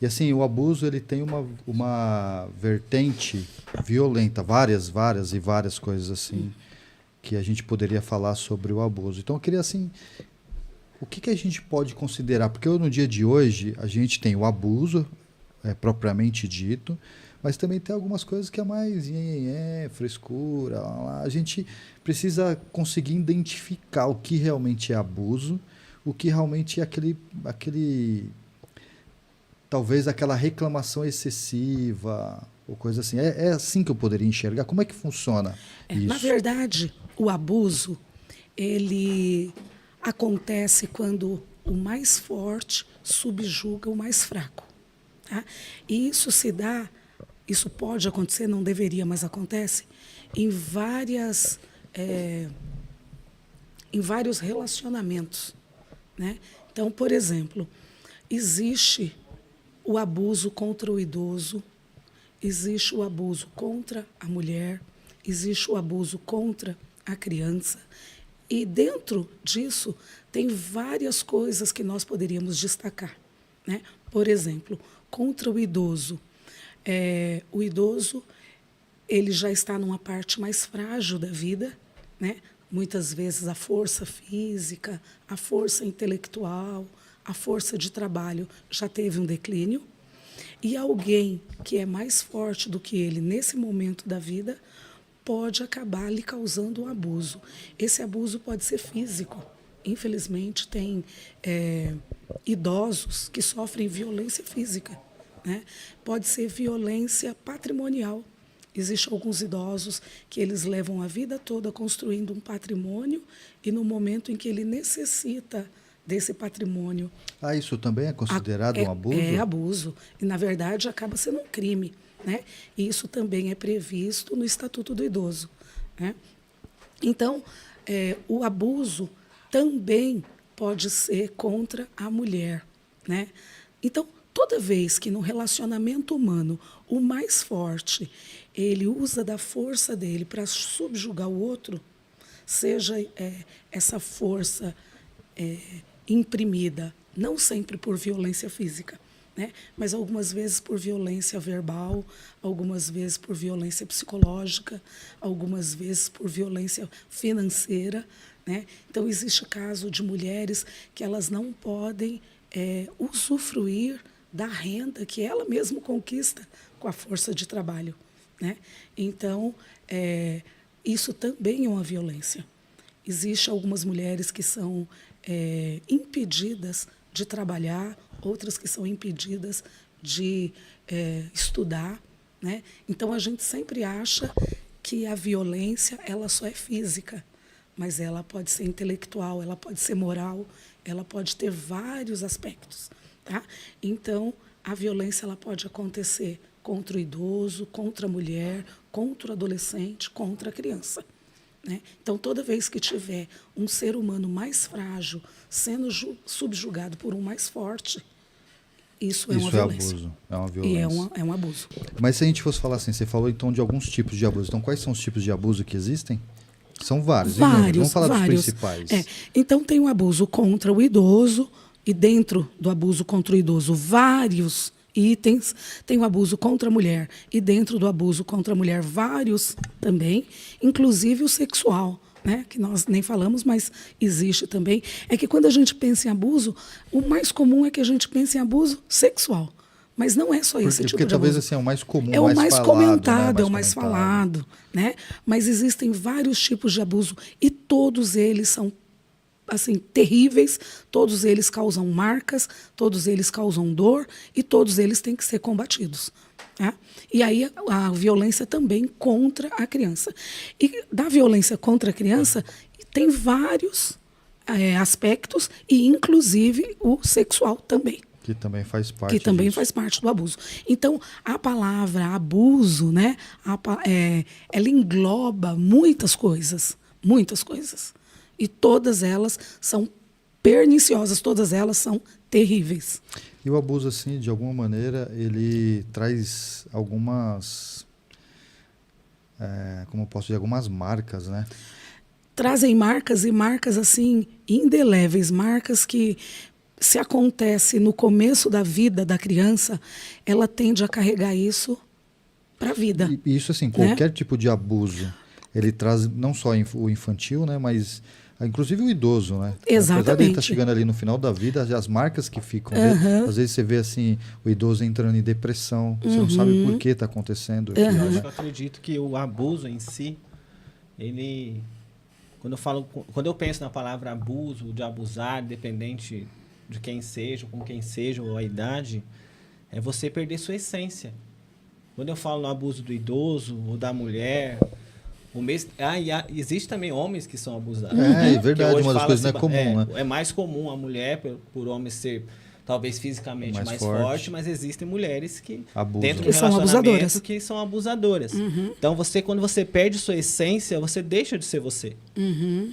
E assim, o abuso ele tem uma vertente violenta, várias coisas assim que a gente poderia falar sobre o abuso. Então eu queria assim, o que a gente pode considerar? Porque no dia de hoje a gente tem o abuso, propriamente dito, mas também tem algumas coisas que é mais frescura. Lá, lá. A gente precisa conseguir identificar o que realmente é abuso, o que realmente é aquele talvez aquela reclamação excessiva ou coisa assim. É assim que eu poderia enxergar. Como é que funciona Na isso? verdade, o abuso, ele acontece quando o mais forte subjuga o mais fraco. Tá? E isso se dá, isso pode acontecer, não deveria, mas acontece, em em vários relacionamentos. Né? Então, por exemplo, existe o abuso contra o idoso, existe o abuso contra a mulher, existe o abuso contra a criança. E dentro disso, tem várias coisas que nós poderíamos destacar. Né? Por exemplo, contra o idoso. O idoso ele já está numa parte mais frágil da vida, né? Muitas vezes a força física, a força intelectual, a força de trabalho já teve um declínio. E alguém que é mais forte do que ele nesse momento da vida pode acabar lhe causando um abuso. Esse abuso pode ser físico. Infelizmente, tem idosos que sofrem violência física. Né? Pode ser violência patrimonial. Existem alguns idosos que eles levam a vida toda construindo um patrimônio e no momento em que ele necessita desse patrimônio, Ah, isso também é considerado um é abuso? abuso. E, na verdade, acaba sendo um crime. Né? E isso também é previsto no Estatuto do Idoso. Né? Então, o abuso também pode ser contra a mulher. Né? Então, toda vez que no relacionamento humano o mais forte ele usa da força dele para subjugar o outro, seja essa força imprimida, não sempre por violência física, né? Mas algumas vezes por violência verbal, algumas vezes por violência psicológica, algumas vezes por violência financeira. Né? Então, existe caso de mulheres que elas não podem usufruir da renda que ela mesma conquista com a força de trabalho. Né? Então, isso também é uma violência. Existem algumas mulheres que são impedidas de trabalhar, outras que são impedidas de estudar. Né? Então, a gente sempre acha que a violência ela só é física, mas ela pode ser intelectual, ela pode ser moral, ela pode ter vários aspectos. Tá? Então, a violência ela pode acontecer contra o idoso, contra a mulher, contra o adolescente, contra a criança. Né? Então, toda vez que tiver um ser humano mais frágil sendo subjugado por um mais forte, isso é uma Isso é violência. abuso, é uma E violência. é um abuso. Mas se a gente fosse falar assim, você falou então de alguns tipos de abuso. Então, quais são os tipos de abuso que existem? São vários, inúmeros. Vamos Vários, falar dos vários. principais. Então, tem o abuso contra o idoso, e dentro do abuso contra o idoso, vários itens. Tem o abuso contra a mulher, e dentro do abuso contra a mulher, vários também, inclusive o sexual. Né, que nós nem falamos, mas existe também. É que quando a gente pensa em abuso, o mais comum é que a gente pense em abuso sexual. Mas não é só esse Porque tipo de talvez abuso. assim, é o mais comum, É o mais mais falado, né? comentado, é Mais o mais comentado. falado. Né? Mas existem vários tipos de abuso e todos eles são assim terríveis, todos eles causam marcas, todos eles causam dor e todos eles têm que ser combatidos. Tá? E aí a violência também contra a criança. E da violência contra a criança tem vários aspectos e inclusive o sexual também, Que também faz que parte também disso. faz parte do abuso. Então, a palavra abuso, né, ela engloba muitas coisas, muitas coisas. E todas elas são perniciosas, todas elas são terríveis. E o abuso, assim, de alguma maneira, ele traz algumas, como eu posso dizer, algumas marcas, né? Trazem marcas e marcas assim indeléveis, marcas que se acontece no começo da vida da criança, ela tende a carregar isso para a vida. E isso, assim, qualquer tipo de abuso, ele traz não só o infantil, né, mas inclusive o idoso, né? Exatamente. Apesar de ele estar chegando ali no final da vida, as marcas que ficam dele, às vezes você vê assim, o idoso entrando em depressão, você não sabe por que está acontecendo. Eu acredito que o abuso em si, ele... Quando eu penso na palavra abuso, de abusar, independente de quem seja, com quem seja, ou a idade, é você perder sua essência. Quando eu falo no abuso do idoso ou da mulher, existe também homens que são abusados. É verdade, uma das coisas não é comum, né? É mais comum a mulher, por homem ser talvez fisicamente mais forte, mas existem mulheres que dentro do relacionamento que são abusadoras. Então, quando você perde sua essência, você deixa de ser você.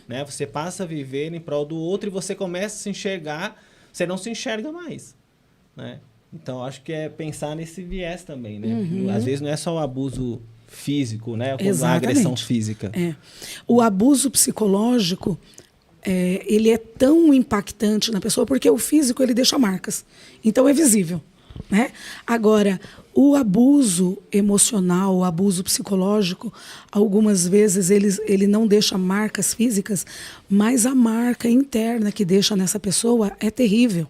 Né? Você passa a viver em prol do outro e você começa a se enxergar, você não se enxerga mais. Né? Então, acho que é pensar nesse viés também. Né? Às vezes não é só o abuso físico, né? Ou a agressão física. O abuso psicológico, ele é tão impactante na pessoa porque o físico ele deixa marcas, então é visível, né? Agora, o abuso emocional, o abuso psicológico, algumas vezes ele não deixa marcas físicas, mas a marca interna que deixa nessa pessoa é terrível,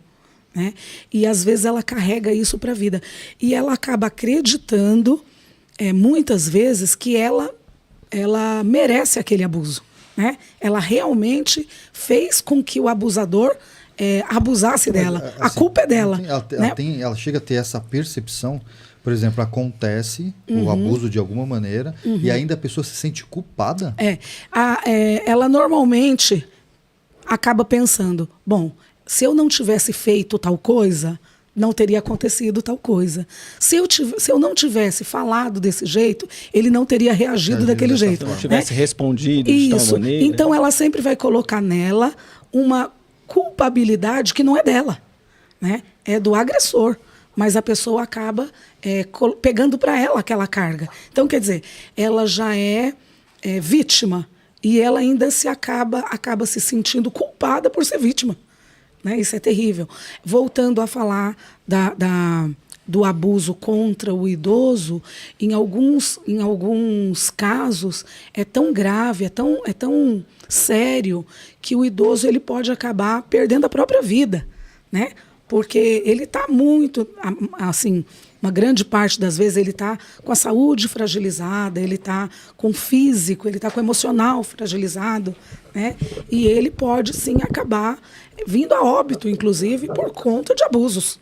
né? E às vezes ela carrega isso para a vida e ela acaba acreditando muitas vezes que ela merece aquele abuso. Né? Ela realmente fez com que o abusador abusasse dela. Assim, a culpa é dela. Ela chega a ter essa percepção, por exemplo, acontece o abuso de alguma maneira e ainda a pessoa se sente culpada? Ela normalmente acaba pensando, bom, se eu não tivesse feito tal coisa, não teria acontecido tal coisa. Se eu não tivesse falado desse jeito, ele não teria reagido daquele jeito. Se não tivesse respondido de tal maneira. Então ela sempre vai colocar nela uma culpabilidade que não é dela, né? É do agressor. Mas a pessoa acaba pegando para ela aquela carga. Então, quer dizer, ela já é vítima e ela ainda acaba se sentindo culpada por ser vítima. Né? Isso é terrível. Voltando a falar do abuso contra o idoso, em alguns casos é tão grave, é tão sério, que o idoso ele pode acabar perdendo a própria vida, né? Porque ele está muito, assim, uma grande parte das vezes ele está com a saúde fragilizada, ele está com o físico, ele está com o emocional fragilizado, né? E ele pode sim acabar vindo a óbito, inclusive, por conta de abusos.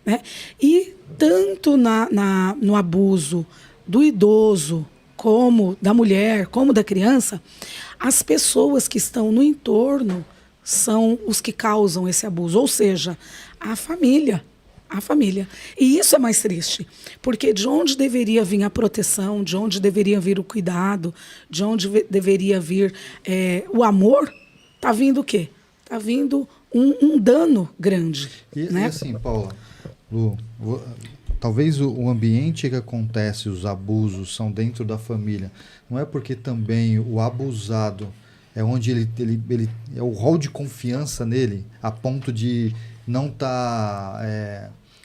Né? E tanto no abuso do idoso, como da mulher, como da criança, as pessoas que estão no entorno são os que causam esse abuso, ou seja, a família. E isso é mais triste, porque de onde deveria vir a proteção, de onde deveria vir o cuidado, de onde deveria vir o amor, está vindo o quê? Está vindo um dano grande. Né? E assim, Paula, Lu, talvez o ambiente que acontece, os abusos, são dentro da família. Não é porque também o abusado é onde ele é o rol de confiança nele, a ponto de não estar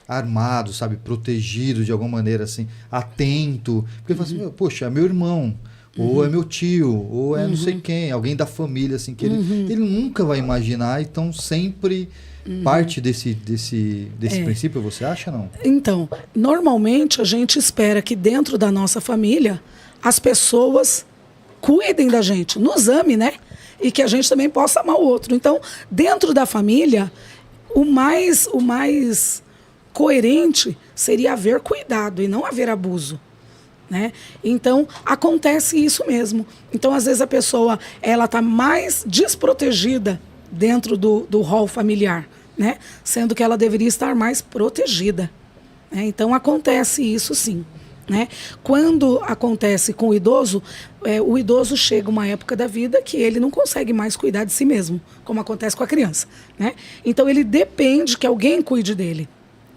armado, sabe, protegido de alguma maneira, assim, atento. Porque ele fala assim, poxa, é meu irmão, ou é meu tio, ou é não sei quem, alguém da família, assim, que ele nunca vai imaginar, então sempre parte desse princípio, você acha, não? Então, normalmente a gente espera que dentro da nossa família as pessoas cuidem da gente, nos ame, né? E que a gente também possa amar o outro. Então, dentro da família, o mais coerente seria haver cuidado e não haver abuso. Né? Então, acontece isso mesmo. Então, às vezes, a pessoa está mais desprotegida dentro do rol familiar, né? Sendo que ela deveria estar mais protegida. Né? Então, acontece isso sim. Né? Quando acontece com o idoso chega uma época da vida que ele não consegue mais cuidar de si mesmo, como acontece com a criança. Né? Então, ele depende que alguém cuide dele.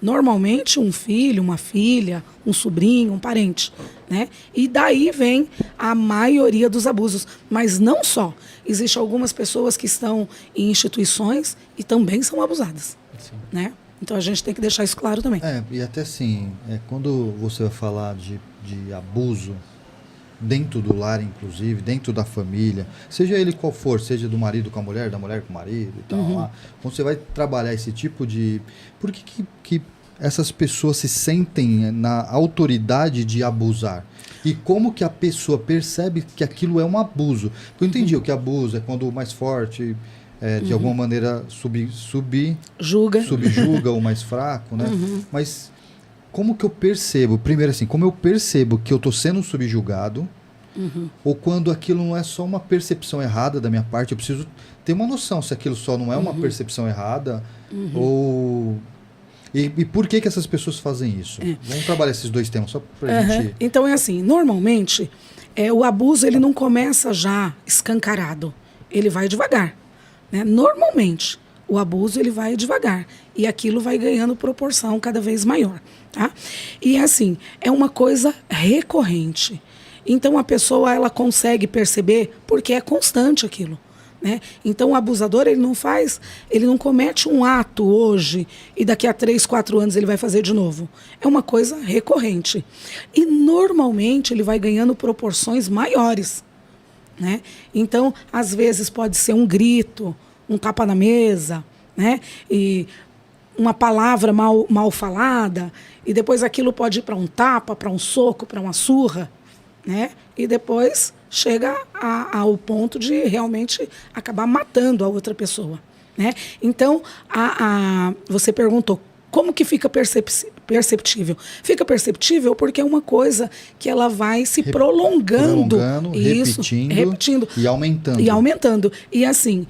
Normalmente um filho, uma filha, um sobrinho, um parente. Né? E daí vem a maioria dos abusos. Mas não só. Existem algumas pessoas que estão em instituições e também são abusadas. né? Então a gente tem que deixar isso claro também. E até assim, quando você vai falar de abuso dentro do lar, inclusive, dentro da família, seja ele qual for, seja do marido com a mulher, da mulher com o marido e tal, lá, quando você vai trabalhar esse tipo de... Por que essas pessoas se sentem na autoridade de abusar? E como que a pessoa percebe que aquilo é um abuso? Porque eu entendi o que abuso é quando o mais forte, de alguma maneira, subjuga o mais fraco, né? Mas como que eu percebo? Primeiro assim, como eu percebo que eu estou sendo subjugado, ou quando aquilo não é só uma percepção errada da minha parte, eu preciso ter uma noção se aquilo só não é uma percepção errada, ou... E por que essas pessoas fazem isso? Vamos trabalhar esses dois temas, só pra gente... Então é assim, normalmente, o abuso ele não começa já escancarado, ele vai devagar, né? Normalmente, o abuso ele vai devagar, e aquilo vai ganhando proporção cada vez maior, tá? E assim, é uma coisa recorrente, então a pessoa ela consegue perceber porque é constante aquilo. Né? Então o abusador ele não comete um ato hoje e daqui a 3, 4 anos ele vai fazer de novo. É uma coisa recorrente. E normalmente ele vai ganhando proporções maiores. Né? Então, às vezes pode ser um grito, um tapa na mesa, né? E uma palavra mal falada, e depois aquilo pode ir para um tapa, para um soco, para uma surra, né? E depois chega ao ponto de realmente acabar matando a outra pessoa, né? Então, você perguntou como que fica perceptível? Fica perceptível porque é uma coisa que ela vai se prolongando, repetindo e aumentando. E assim,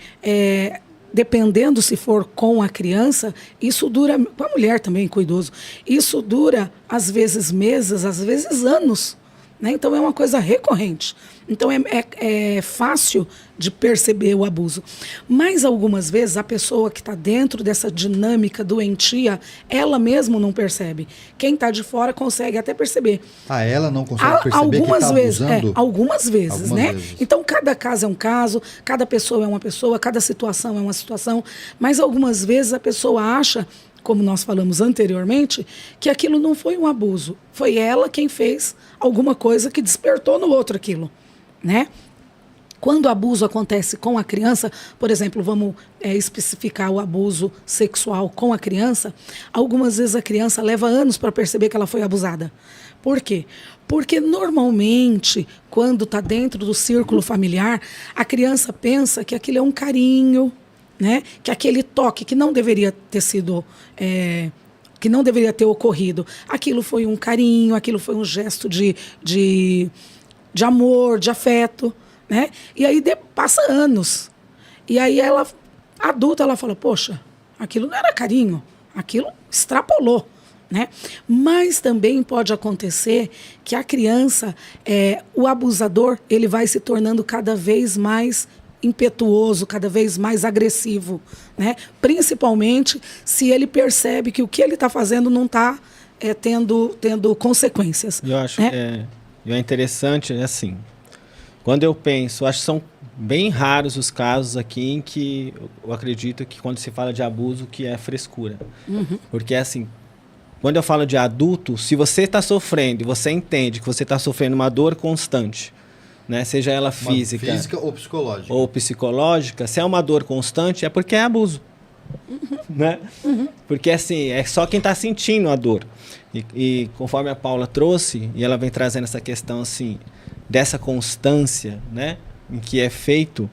dependendo se for com a criança, isso dura, com a mulher também, com o idoso, isso dura às vezes meses, às vezes anos. Né? Então é uma coisa recorrente. Então é fácil de perceber o abuso. Mas algumas vezes a pessoa que está dentro dessa dinâmica doentia, ela mesma não percebe. Quem está de fora consegue até perceber. Ela não consegue perceber que está abusando? Algumas vezes, né? Então cada caso é um caso, cada pessoa é uma pessoa, cada situação é uma situação. Mas algumas vezes a pessoa acha, como nós falamos anteriormente, que aquilo não foi um abuso. Foi ela quem fez alguma coisa que despertou no outro aquilo, né? Quando o abuso acontece com a criança, por exemplo, vamos especificar o abuso sexual com a criança, algumas vezes a criança leva anos para perceber que ela foi abusada. Por quê? Porque normalmente, quando está dentro do círculo familiar, a criança pensa que aquilo é um carinho, né? Que aquele toque que não deveria ter sido, que não deveria ter ocorrido, aquilo foi um carinho, aquilo foi um gesto de amor, de afeto, né? E aí passa anos. E aí ela, adulta, ela fala, poxa, aquilo não era carinho, aquilo extrapolou, né? Mas também pode acontecer que a criança, o abusador, ele vai se tornando cada vez mais impetuoso, cada vez mais agressivo, né? Principalmente se ele percebe que o que ele está fazendo não está tendo consequências. Eu acho que é interessante, assim, quando eu penso, acho que são bem raros os casos aqui em que eu acredito que quando se fala de abuso, que é frescura. Porque, assim, quando eu falo de adulto, se você está sofrendo e você entende que você está sofrendo uma dor constante, né? Seja ela física ou psicológica, se é uma dor constante, é porque é abuso. Né? Porque assim, é só quem está sentindo a dor. E conforme a Paula trouxe, e ela vem trazendo essa questão assim, dessa constância, né? Em que é feito,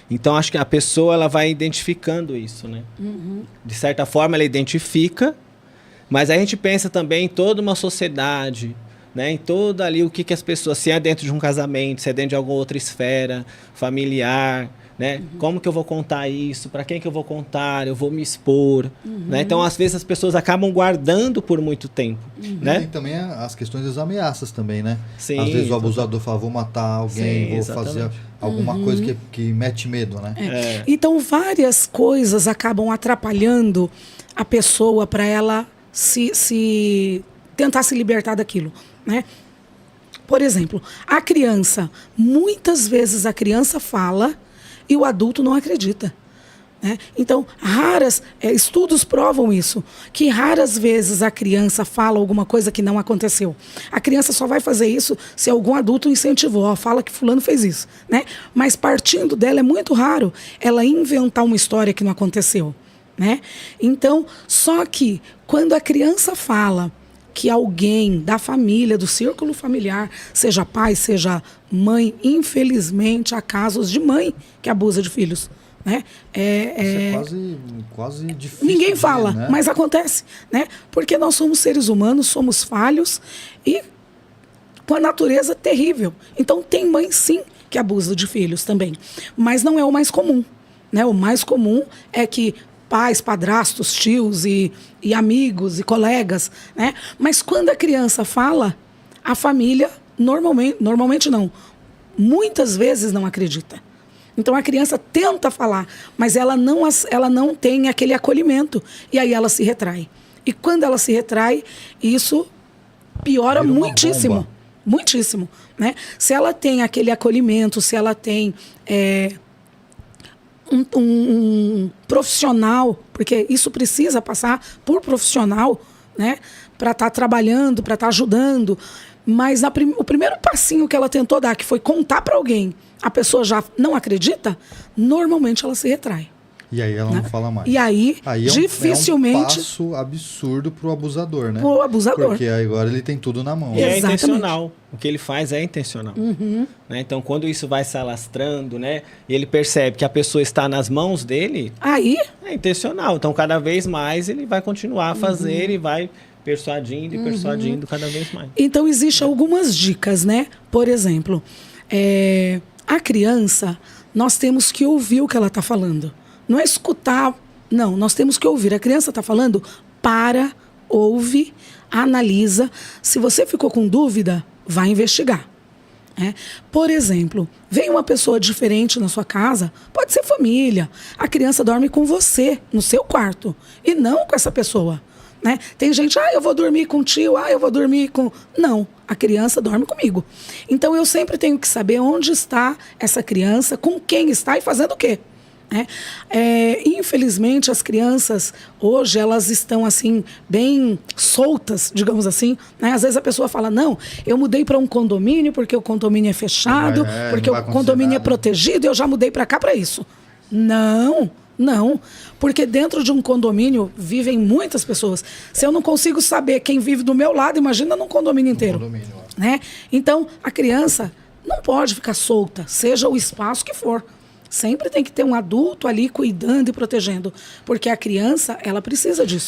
então acho que a pessoa ela vai identificando isso, né? De certa forma ela identifica, mas a gente pensa também em toda uma sociedade, né, em todo ali o que as pessoas, se é dentro de um casamento, se é dentro de alguma outra esfera familiar, né? Como que eu vou contar isso? Para quem que eu vou contar? Eu vou me expor, né? Então às vezes as pessoas acabam guardando por muito tempo, né? E também as questões das ameaças também, né? Sim, às vezes o abusador fala, vou matar alguém, vou fazer alguma coisa que mete medo, né? Então várias coisas acabam atrapalhando a pessoa para ela tentar se libertar daquilo, né? Por exemplo, a criança, muitas vezes a criança fala e o adulto não acredita. né? Então, estudos provam isso, que raras vezes a criança fala alguma coisa que não aconteceu. A criança só vai fazer isso se algum adulto incentivou, fala que fulano fez isso, né? Mas partindo dela, é muito raro ela inventar uma história que não aconteceu, né? Então, só que quando a criança fala que alguém da família, do círculo familiar, seja pai, seja mãe, infelizmente há casos de mãe que abusa de filhos, né? É quase difícil. Ninguém fala, né? Mas acontece, né? Porque nós somos seres humanos, somos falhos e com a natureza terrível. Então tem mãe sim que abusa de filhos também, mas não é o mais comum, né? O mais comum é que pais, padrastos, tios e amigos e colegas, né? Mas quando a criança fala, a família normalmente não, muitas vezes não acredita. Então a criança tenta falar, mas ela não tem aquele acolhimento. E aí ela se retrai. E quando ela se retrai, isso piora muitíssimo. Muitíssimo, né? Se ela tem aquele acolhimento, se ela tem um profissional, porque isso precisa passar por profissional, né? Para estar trabalhando, para estar ajudando. Mas o primeiro passinho que ela tentou dar, que foi contar para alguém, a pessoa já não acredita, normalmente ela se retrai. E aí ela não fala mais. E aí dificilmente... É um passo absurdo pro abusador, né? Pro abusador. Porque agora ele tem tudo na mão. E é intencional. O que ele faz é intencional. Uhum. Né? Então, quando isso vai se alastrando, né? E ele percebe que a pessoa está nas mãos dele... Aí... É intencional. Então, cada vez mais ele vai continuar a fazer e vai... persuadindo e persuadindo cada vez mais. Então, existem algumas dicas, né? Por exemplo, a criança, nós temos que ouvir o que ela está falando. Não é escutar, não. Nós temos que ouvir. A criança está falando, ouve, analisa. Se você ficou com dúvida, vai investigar. Por exemplo, vem uma pessoa diferente na sua casa, pode ser família. A criança dorme com você, no seu quarto, e não com essa pessoa. Né? Tem gente, eu vou dormir com o tio, eu vou dormir com... Não, a criança dorme comigo. Então, eu sempre tenho que saber onde está essa criança, com quem está e fazendo o quê. Infelizmente, as crianças, hoje, elas estão, assim, bem soltas, digamos assim. Né? Às vezes a pessoa fala, não, eu mudei para um condomínio porque o condomínio é fechado, porque o condomínio é protegido e eu já mudei para cá para isso. Não, porque dentro de um condomínio vivem muitas pessoas. Se eu não consigo saber quem vive do meu lado, imagina num condomínio inteiro. Né? Então, a criança não pode ficar solta, seja o espaço que for. Sempre tem que ter um adulto ali cuidando e protegendo, porque a criança, ela precisa disso.